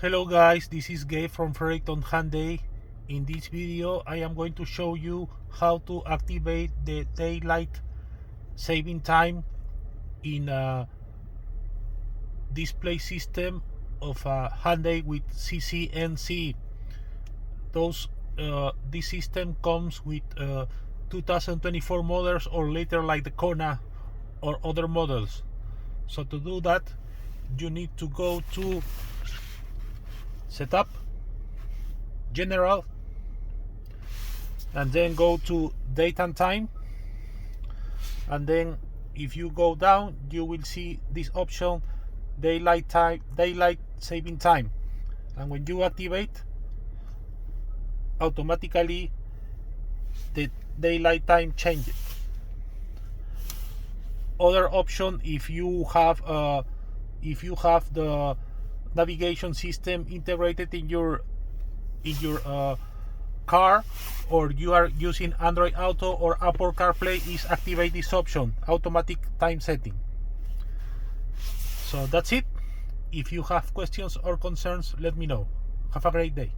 Hello guys, this is Gabe from Fredericton Hyundai. In this video I am going to show you how to activate the daylight saving time in a display system of a Hyundai with ccNC. This system comes with 2024 models or later, like the Kona or other models. So to do that, you need to go to Setup, General, and then go to Date and Time, and then if you go down you will see this option, daylight saving time, and when you activate, automatically the daylight time changes. Other option, if you have the navigation system integrated in your car, or you are using Android Auto or Apple CarPlay, is activate this option, automatic time setting. So that's it. If you have questions or concerns, let me know. Have a great day.